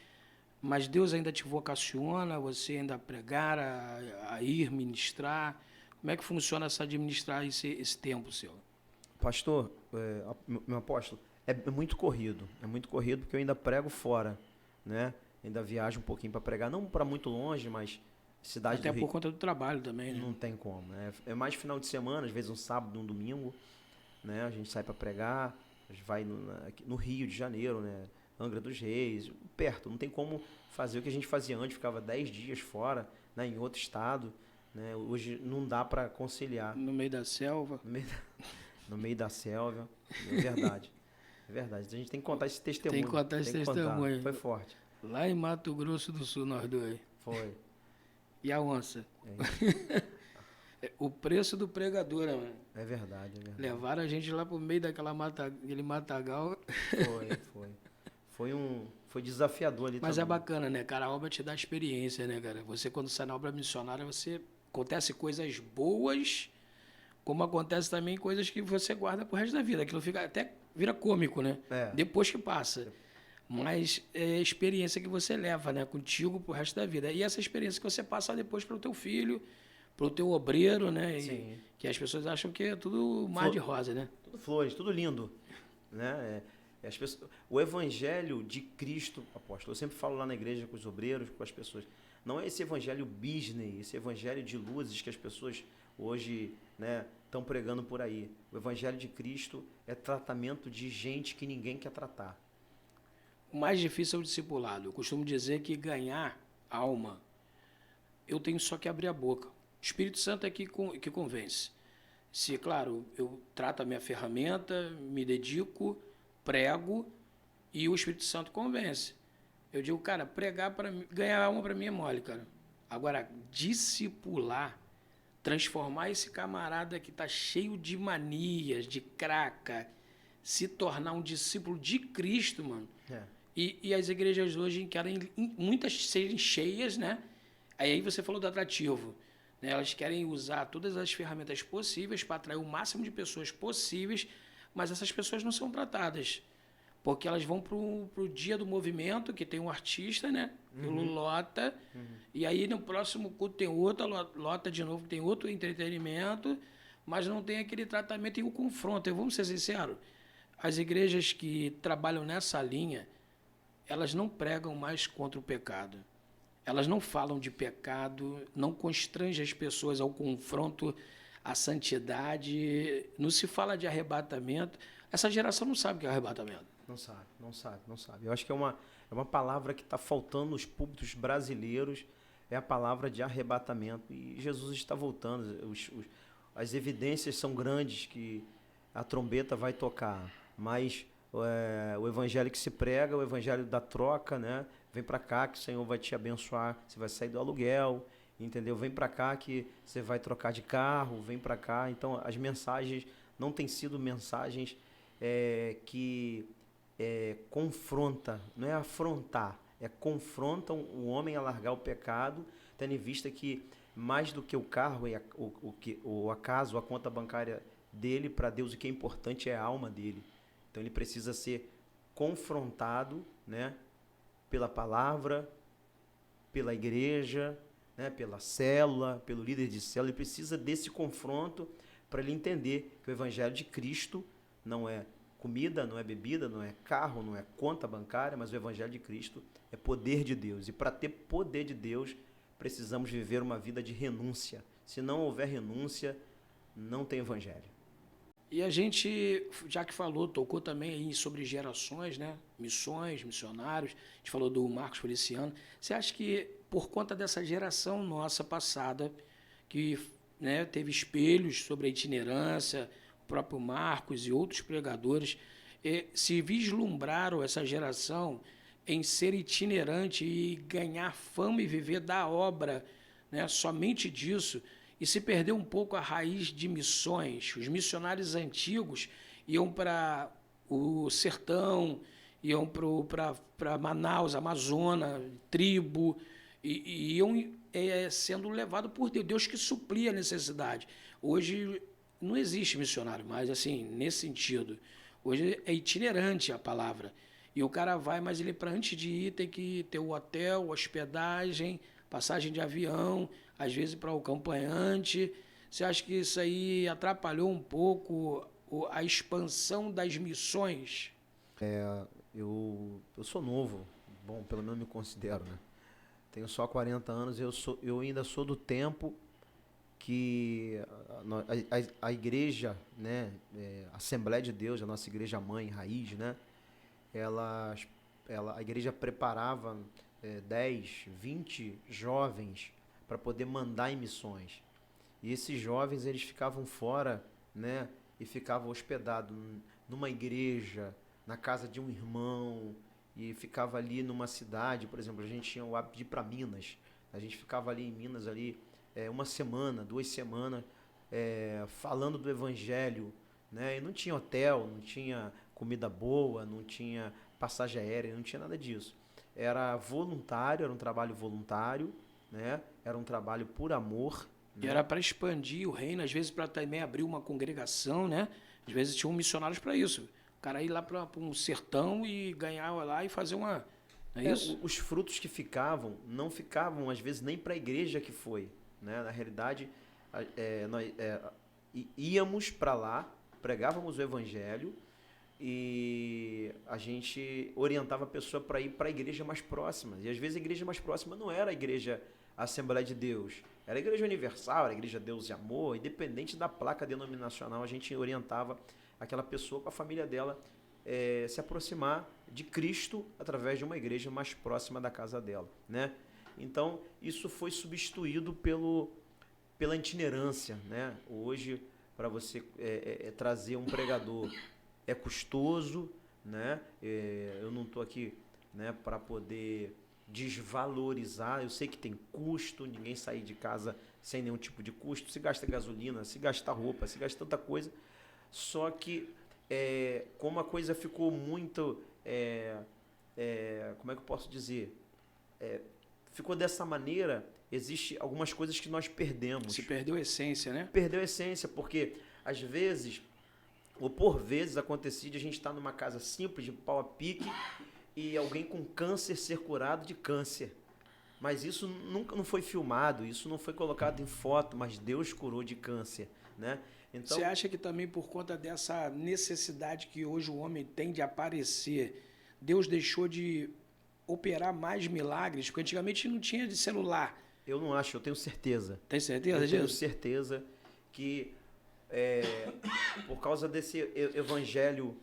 mas Deus ainda te vocaciona, você ainda pregar, a ir ministrar. Como é que funciona administrar esse tempo seu? Pastor, meu apóstolo, é muito corrido porque eu ainda prego fora, né? Ainda viajo um pouquinho para pregar, não para muito longe, mas cidade até do Rio. Por conta do trabalho também, né? Não tem como, né? É mais final de semana, às vezes um sábado, um domingo, né? A gente sai para pregar, a gente vai no Rio de Janeiro, né? Angra dos Reis, perto. Não tem como fazer o que a gente fazia antes, ficava 10 dias fora, né, em outro estado. Né? Hoje não dá para conciliar. No meio da selva. No meio da selva. É verdade. É verdade. A gente tem que contar esse testemunho. Tem que contar esse Tem que contar. testemunho. Foi forte. Lá em Mato Grosso do Sul, nós dois. Foi. E a onça? O preço do pregador, mano. É verdade, é verdade. Levaram a gente lá pro meio aquele matagal. Foi desafiador ali. Mas também. é bacana, né, cara? A obra te dá experiência, né, cara? Você, quando sai na obra missionária, acontece coisas boas, como acontece também coisas que você guarda pro resto da vida. Aquilo até vira cômico, né? Depois que passa. Mas é a experiência que você leva, né, contigo pro resto da vida. E essa experiência que você passa depois pro teu filho, pro teu obreiro, né? Sim. Que as pessoas acham que é tudo mar de rosa, né? Tudo flores, tudo lindo, né? O evangelho de Cristo, apóstolo, eu sempre falo lá na igreja com os obreiros, com as pessoas, não é esse evangelho business, esse evangelho de luzes que as pessoas hoje, né, estão pregando por aí. O evangelho de Cristo é tratamento de gente que ninguém quer tratar. O mais difícil é o discipulado. Eu costumo dizer que ganhar alma, eu tenho só que abrir a boca. O Espírito Santo é que convence. Se, claro, eu trato a minha ferramenta, me dedico, prego e o Espírito Santo convence. Eu digo, cara, pregar para ganhar alma para mim é mole, cara. Agora, discipular, transformar esse camarada que está cheio de manias, de craca, se tornar um discípulo de Cristo, mano. E as igrejas hoje querem muitas serem cheias, né? Aí você falou do atrativo. Né? Elas querem usar todas as ferramentas possíveis para atrair o máximo de pessoas possíveis, mas essas pessoas não são tratadas. Porque elas vão pro dia do movimento, que tem um artista, né? Lota. E aí no próximo culto tem outra, lota de novo, tem outro entretenimento, mas não tem aquele tratamento e o confronto. Vamos ser sinceros, as igrejas que trabalham nessa linha, elas não pregam mais contra o pecado. Elas não falam de pecado, não constrangem as pessoas ao confronto, à santidade. Não se fala de arrebatamento. Essa geração não sabe o que é arrebatamento. Não sabe. Eu acho que é uma palavra que está faltando nos púlpitos brasileiros, é a palavra de arrebatamento. E Jesus está voltando. As evidências são grandes que a trombeta vai tocar, mas o evangelho que se prega, o evangelho da troca, né? Vem para cá que o Senhor vai te abençoar, você vai sair do aluguel, entendeu? Vem para cá que você vai trocar de carro, vem para cá. Então as mensagens não têm sido mensagens que confronta, não é afrontar, confrontam o homem a largar o pecado, tendo em vista que mais do que o carro e o acaso, a conta bancária dele, para Deus o que é importante é a alma dele. Então ele precisa ser confrontado, né, pela palavra, pela igreja, né, pela célula, pelo líder de célula. Ele precisa desse confronto para ele entender que o evangelho de Cristo não é comida, não é bebida, não é carro, não é conta bancária, mas o evangelho de Cristo é poder de Deus. E para ter poder de Deus, precisamos viver uma vida de renúncia. Se não houver renúncia, não tem evangelho. E a gente, já que tocou também aí sobre gerações, né? Missões, missionários, a gente falou do Marcos Feliciano. Você acha que por conta dessa geração nossa passada, que, né, teve espelhos sobre a itinerância, o próprio Marcos e outros pregadores, se vislumbraram essa geração em ser itinerante e ganhar fama e viver da obra, né, somente disso, e se perdeu um pouco a raiz de missões? Os missionários antigos iam para o sertão, iam para Manaus, Amazonas, tribo, e iam sendo levados por Deus, Deus que suplia a necessidade. Hoje não existe missionário mais, assim, nesse sentido. Hoje é itinerante a palavra. E o cara vai, mas ele, para antes de ir, tem que ter o hotel, hospedagem, passagem de avião, às vezes para o acompanhante. Você acha que isso aí atrapalhou um pouco a expansão das missões? Eu sou novo, bom, pelo menos me considero, né? Tenho só 40 anos, eu ainda sou do tempo que a igreja, né, a Assembleia de Deus, a nossa igreja mãe, raiz, né, a igreja preparava 10, 20 jovens para poder mandar em missões. E esses jovens, eles ficavam fora, né? E ficavam hospedados numa igreja, na casa de um irmão, e ficava ali numa cidade. Por exemplo, a gente tinha o hábito de ir para Minas. A gente ficava ali em Minas ali uma semana, 2 semanas, falando do evangelho, né? E não tinha hotel, não tinha comida boa, não tinha passagem aérea, não tinha nada disso. Era voluntário, era um trabalho voluntário, né? Era um trabalho por amor. E era para expandir o reino, às vezes para também abrir uma congregação, né? Às vezes tinham missionários para isso. O cara ir lá para um sertão e ganhar lá e fazer uma... Não é isso? Os frutos que ficavam, não ficavam às vezes nem para a igreja que foi, né? Na realidade, nós íamos para lá, pregávamos o evangelho e a gente orientava a pessoa para ir para a igreja mais próxima. E às vezes a igreja mais próxima não era a igreja Assembleia de Deus, era a Igreja Universal, era a Igreja Deus e Amor. Independente da placa denominacional, a gente orientava aquela pessoa com a família dela se aproximar de Cristo através de uma igreja mais próxima da casa dela, né? Então, isso foi substituído pela itinerância, né? Hoje, para você trazer um pregador é custoso, né? Eu não estou aqui, né, para poder desvalorizar. Eu sei que tem custo, ninguém sai de casa sem nenhum tipo de custo. Se gasta gasolina, se gasta roupa, se gasta tanta coisa. Só que como a coisa ficou muito, como é que eu posso dizer? Ficou dessa maneira, existe algumas coisas que nós perdemos. Se perdeu a essência, né? Perdeu a essência, porque às vezes, ou por vezes, acontecia de a gente estar numa casa simples, de pau a pique, e alguém com câncer ser curado de câncer. Mas isso nunca não foi filmado, isso não foi colocado em foto, mas Deus curou de câncer, né? Então, você acha que também por conta dessa necessidade que hoje o homem tem de aparecer, Deus deixou de operar mais milagres? Porque antigamente não tinha de celular. Eu não acho, eu tenho certeza. Tem certeza disso? Eu tenho disso? certeza que por causa desse evangelho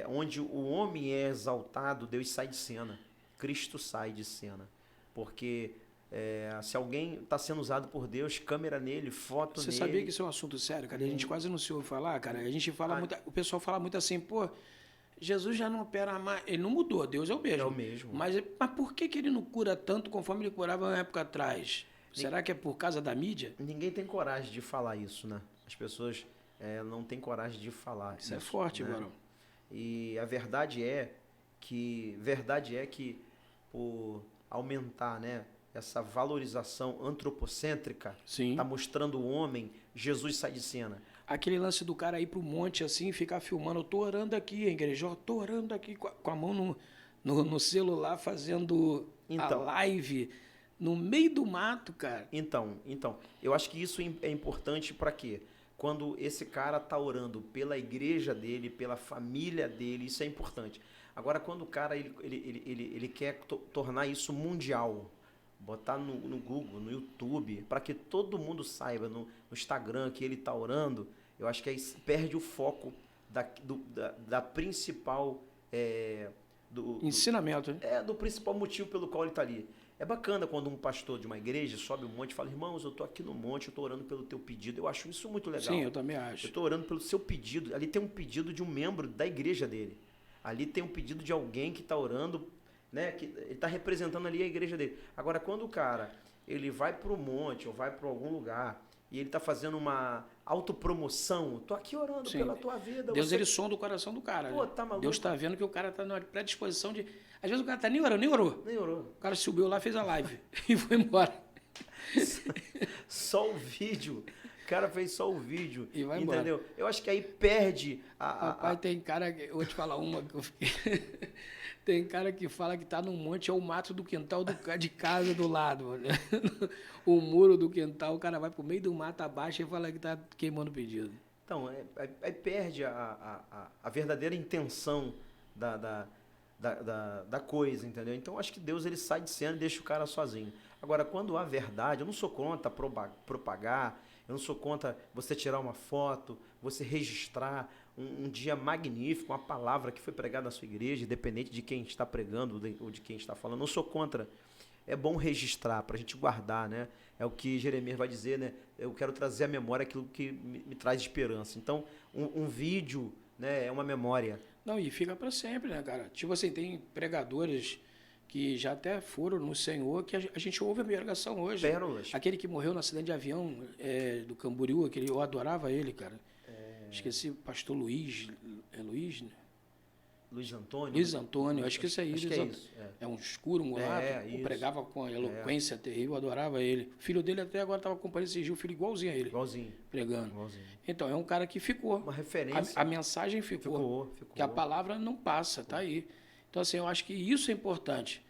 onde o homem é exaltado, Deus sai de cena. Cristo sai de cena. Porque se alguém está sendo usado por Deus, câmera nele, foto Você nele... sabia que isso é um assunto sério, cara? A gente quase não se ouve falar, cara. A gente fala muito, o pessoal fala muito assim, pô, Jesus já não opera mais. Ele não mudou, Deus é o mesmo. É o mesmo. Mas por que ele não cura tanto conforme ele curava uma época atrás? Será que é por causa da mídia? Ninguém tem coragem de falar isso, né? As pessoas não têm coragem de falar isso. Isso é forte, né? Barão. E a verdade é que por aumentar, né, essa valorização antropocêntrica, está mostrando o homem, Jesus sai de cena. Aquele lance do cara ir pro monte assim, ficar filmando, eu tô orando aqui, hein, igreja, eu tô orando aqui com a mão no celular, fazendo a live no meio do mato, cara. Então, eu acho que isso é importante para quê? Quando esse cara tá orando pela igreja dele, pela família dele, isso é importante. Agora, quando o cara ele quer tornar isso mundial, botar no Google, no YouTube, para que todo mundo saiba, no Instagram, que ele tá orando, eu acho que aí perde o foco da principal... ensinamento, né? Do principal motivo pelo qual ele está ali. É bacana quando um pastor de uma igreja sobe um monte e fala: irmãos, eu estou aqui no monte, eu estou orando pelo teu pedido. Eu acho isso muito legal. Sim, eu também acho. Eu estou orando pelo seu pedido. Ali tem um pedido de um membro da igreja dele. Ali tem um pedido de alguém que está orando, né? Que ele está representando ali a igreja dele. Agora, quando o cara ele vai para o monte ou vai para algum lugar e ele está fazendo uma autopromoção, tô aqui orando pela tua vida. Deus, ele sonda o coração do cara. Pô, né? tá maluco? Deus está vendo que o cara está na predisposição de... Às vezes o cara tá nem orou. Nem orou. O cara subiu lá, fez a live e foi embora. Só o vídeo. O cara fez só o vídeo. E vai entendeu? embora. Eu acho que aí perde Rapaz, tem cara... Eu vou te falar uma que eu fiquei... Tem cara que fala que tá no monte, é o mato do quintal de casa do lado. Mano. O muro do quintal, o cara vai pro meio do mato abaixo e fala que tá queimando o pedido. Então, aí perde a verdadeira intenção da coisa, entendeu? Então, acho que Deus ele sai de cena e deixa o cara sozinho. Agora, quando há verdade, eu não sou contra propagar, eu não sou contra você tirar uma foto, você registrar um dia magnífico, uma palavra que foi pregada na sua igreja, independente de quem está pregando ou de quem está falando. Não sou contra. É bom registrar, para a gente guardar, né? É o que Jeremias vai dizer, né? Eu quero trazer à memória aquilo que me traz esperança. Então, um vídeo, né, é uma memória. Não, e fica para sempre, né, cara? Tipo assim, tem pregadores que já até foram no Senhor, que a gente ouve a pregação hoje. Pérolas. Aquele que morreu no acidente de avião do Camboriú, aquele, eu adorava ele, cara. Esqueci, pastor Luiz, Luiz, né? Luiz Antônio. Luiz Antônio, acho que isso aí. Acho que é isso. É um escuro, um mulato, pregava com eloquência terrível, eu adorava ele. O filho dele até agora estava acompanhando esse dia, o filho igualzinho a ele. Igualzinho. Pregando. Igualzinho. Então, é um cara que ficou. Uma referência. A mensagem ficou. Que a palavra não passa, tá aí. Então, assim, eu acho que isso é importante.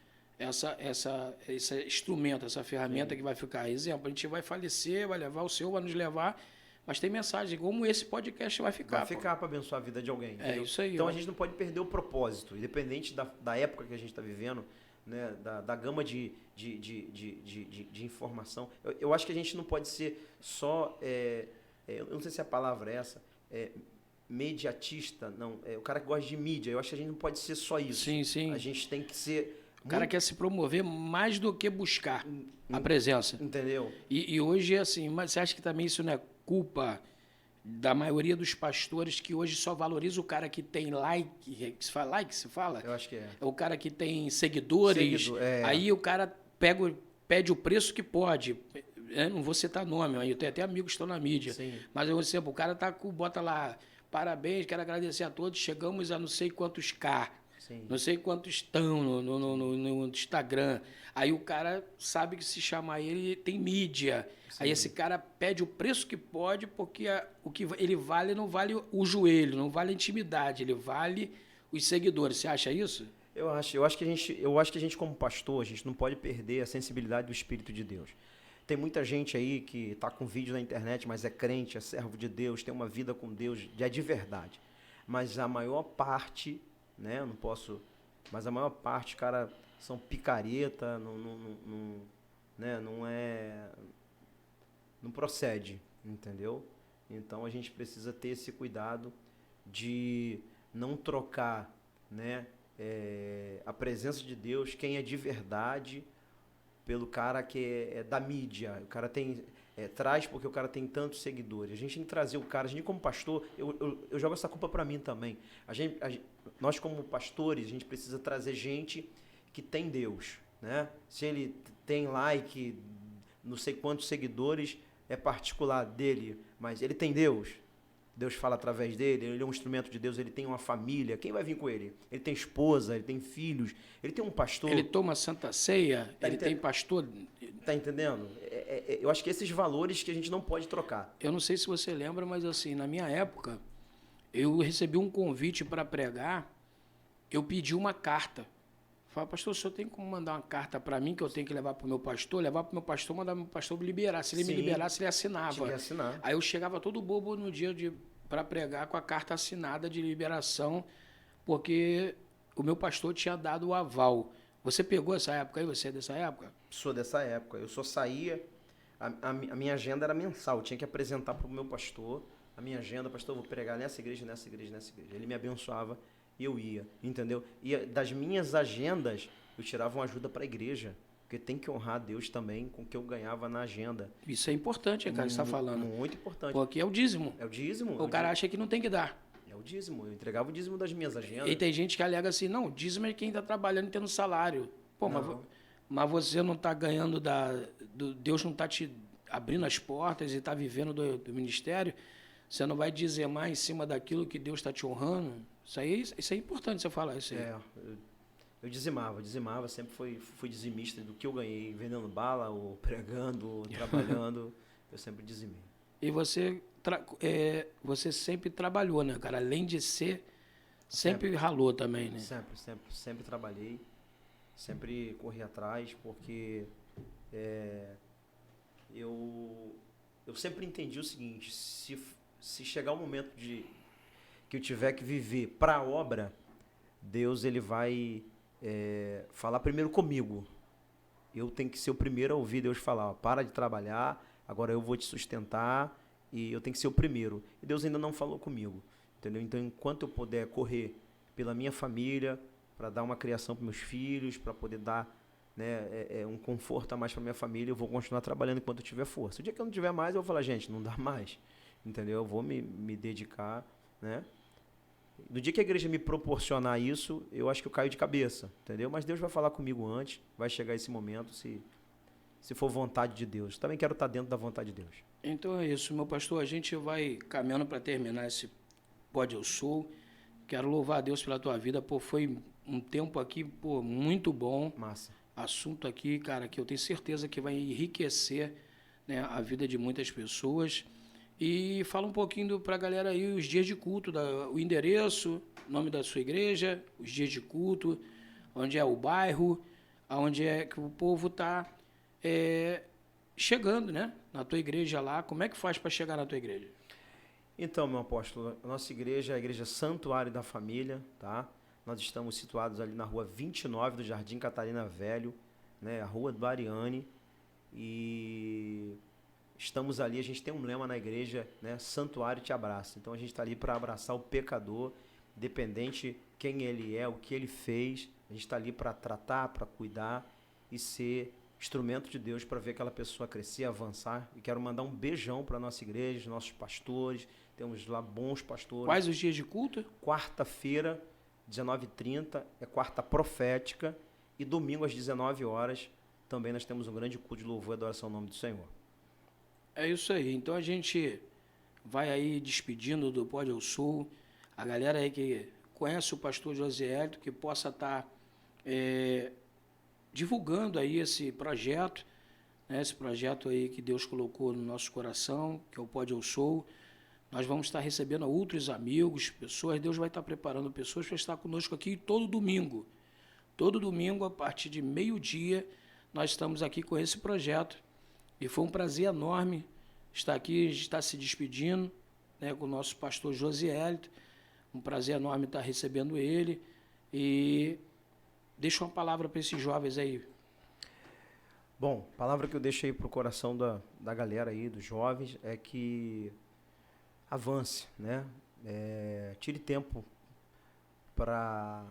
Esse instrumento, essa ferramenta que vai ficar. Exemplo, a gente vai falecer, vai levar o Senhor, vai nos levar, mas tem mensagem, como esse podcast vai ficar. Vai ficar para abençoar a vida de alguém. É isso aí. Então a gente não pode perder o propósito, independente da época que a gente está vivendo, né, da gama de informação. Eu acho que a gente não pode ser só, eu não sei se a palavra é essa, mediatista, não, o cara que gosta de mídia. Eu acho que a gente não pode ser só isso. Sim, sim. A gente tem que ser... O cara quer se promover mais do que buscar a presença. Entendeu? E hoje é assim, mas você acha que também isso não é culpa da maioria dos pastores que hoje só valoriza o cara que tem like, se fala like, se fala? Eu acho que é. É o cara que tem seguidores, aí o cara pede o preço que pode. Eu não vou citar nome, eu tenho até amigos que estão na mídia. Sim. Mas, por exemplo, o cara bota lá, parabéns, quero agradecer a todos, chegamos a não sei quantos K. Sim. Não sei quantos estão no Instagram. Aí o cara sabe que se chamar ele tem mídia. Sim. Aí esse cara pede o preço que pode, porque o que ele vale não vale o joelho, não vale a intimidade, ele vale os seguidores. Você acha isso? Eu acho que a gente como pastor, a gente não pode perder a sensibilidade do Espírito de Deus. Tem muita gente aí que está com vídeo na internet, mas é crente, é servo de Deus, tem uma vida com Deus, é de verdade. Mas a maior parte... né? Eu não posso, mas a maior parte, cara, são picareta, né? Não procede, entendeu? Então a gente precisa ter esse cuidado de não trocar, né? A presença de Deus, quem é de verdade, pelo cara que é da mídia. O cara traz porque o cara tem tantos seguidores. A gente tem que trazer o cara. A gente, como pastor, eu jogo essa culpa para mim também. Nós, como pastores, a gente precisa trazer gente que tem Deus, né? Se ele tem like, não sei quantos seguidores, é particular dele, mas ele tem Deus. Deus fala através dele, ele é um instrumento de Deus, ele tem uma família. Quem vai vir com ele? Ele tem esposa, ele tem filhos, ele tem um pastor. Ele toma Santa Ceia, ele tem pastor. Tá entendendo? Eu acho que esses valores que a gente não pode trocar. Eu não sei se você lembra, mas assim, na minha época, eu recebi um convite para pregar, eu pedi uma carta. Falei, pastor, o senhor tem como mandar uma carta para mim que eu tenho que levar para o meu pastor? Levar para o meu pastor, mandar para o meu pastor liberar. Se ele me liberasse, ele assinava. Tinha que assinar. Aí eu chegava todo bobo no dia para pregar com a carta assinada de liberação, porque o meu pastor tinha dado o aval. Você pegou essa época aí? Você é dessa época? Sou dessa época. Eu só saía... A minha agenda era mensal. Eu tinha que apresentar para o meu pastor a minha agenda. Pastor, eu vou pregar nessa igreja, nessa igreja, nessa igreja. Ele me abençoava. E eu ia, entendeu? E das minhas agendas, eu tirava uma ajuda para a igreja. Porque tem que honrar Deus também com o que eu ganhava na agenda. Isso é importante, cara, que você está falando. Muito importante. Porque é o dízimo. É o dízimo. O cara acha que não tem que dar. É o dízimo. Eu entregava o dízimo das minhas agendas. E tem gente que alega assim, não, o dízimo é quem está trabalhando e tendo salário. Pô, mas você não está ganhando Deus não está te abrindo as portas e está vivendo do ministério. Você não vai dizer mais em cima daquilo que Deus está te honrando. Isso é importante você falar isso aí. Eu dizimava, sempre fui dizimista do que eu ganhei, vendendo bala, ou pregando, ou trabalhando, eu sempre dizimei. E você sempre trabalhou, né, cara? Além de ser, sempre ralou também, né? Sempre trabalhei, sempre corri atrás, porque eu sempre entendi o seguinte, se chegar o momento que eu tiver que viver para a obra, Deus ele vai falar primeiro comigo. Eu tenho que ser o primeiro a ouvir Deus falar, ó, para de trabalhar, agora eu vou te sustentar, e eu tenho que ser o primeiro. E Deus ainda não falou comigo, entendeu? Então, enquanto eu puder correr pela minha família, para dar uma criação para meus filhos, para poder dar, né, um conforto a mais para minha família, eu vou continuar trabalhando enquanto eu tiver força. O dia que eu não tiver mais, eu vou falar, gente, não dá mais, entendeu? Eu vou me dedicar, né? No dia que a igreja me proporcionar isso, eu acho que eu caio de cabeça, entendeu? Mas Deus vai falar comigo antes, vai chegar esse momento, se for vontade de Deus. Também quero estar dentro da vontade de Deus. Então é isso, meu pastor. A gente vai caminhando para terminar esse Pode Eu Sou. Quero louvar a Deus pela tua vida. Pô, foi um tempo aqui, pô, muito bom. Massa. Assunto aqui, cara, que eu tenho certeza que vai enriquecer, né, a vida de muitas pessoas. E fala um pouquinho para a galera aí os dias de culto, o endereço, nome da sua igreja, os dias de culto, onde é o bairro, onde é que o povo está chegando, né, na tua igreja lá. Como é que faz para chegar na tua igreja? Então, meu apóstolo, a nossa igreja é a Igreja Santuário da Família, tá? Nós estamos situados ali na rua 29 do Jardim Catarina Velho, né, a rua do Ariane, e estamos ali, a gente tem um lema na igreja, né, Santuário te abraça. Então a gente está ali para abraçar o pecador, independente quem ele é, o que ele fez, a gente está ali para tratar, para cuidar e ser instrumento de Deus para ver aquela pessoa crescer, avançar. E quero mandar um beijão para a nossa igreja, nossos pastores, temos lá bons pastores. Quais os dias de culto? Quarta-feira, 19h30, é quarta profética, e domingo às 19 horas também nós temos um grande culto de louvor e adoração ao nome do Senhor. É isso aí. Então a gente vai aí despedindo do Pode Eu Sou. A galera aí que conhece o pastor Josiélito, que possa estar divulgando aí esse projeto, né, esse projeto aí que Deus colocou no nosso coração, que é o Pode Eu Sou. Nós vamos estar recebendo outros amigos, pessoas. Deus vai estar preparando pessoas para estar conosco aqui todo domingo. Todo domingo, a partir de meio-dia, nós estamos aqui com esse projeto. E foi um prazer enorme estar aqui, estar se despedindo, né, com o nosso pastor Josiélito. Um prazer enorme estar recebendo ele. E deixa uma palavra para esses jovens aí. Bom, a palavra que eu deixo aí para o coração da galera aí, dos jovens, é que avance, né? Tire tempo para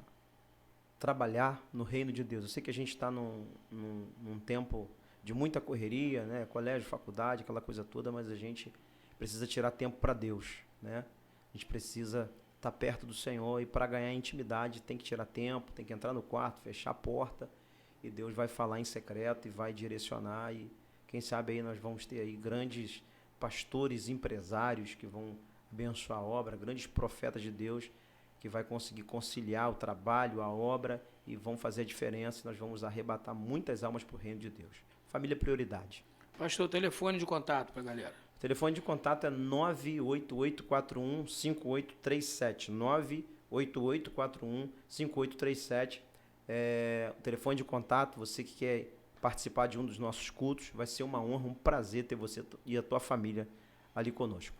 trabalhar no reino de Deus. Eu sei que a gente está num tempo de muita correria, né? Colégio, faculdade, aquela coisa toda, mas a gente precisa tirar tempo para Deus, né? A gente precisa estar perto do Senhor, e para ganhar intimidade tem que tirar tempo, tem que entrar no quarto, fechar a porta, e Deus vai falar em secreto e vai direcionar, e quem sabe aí nós vamos ter aí grandes pastores, empresários que vão abençoar a obra, grandes profetas de Deus que vai conseguir conciliar o trabalho, a obra, e vão fazer a diferença, e nós vamos arrebatar muitas almas para o reino de Deus. Família é prioridade. Pastor, telefone de contato para a galera. O telefone de contato é 988415837. 988415837. O telefone de contato, você que quer participar de um dos nossos cultos, vai ser uma honra, um prazer ter você e a tua família ali conosco.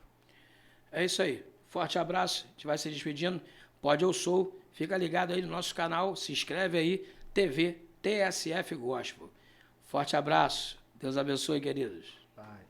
É isso aí. Forte abraço. A gente vai se despedindo. Pode Eu Sou. Fica ligado aí no nosso canal. Se inscreve aí. TV TSF Gospel. Forte abraço. Deus abençoe, queridos. Pai.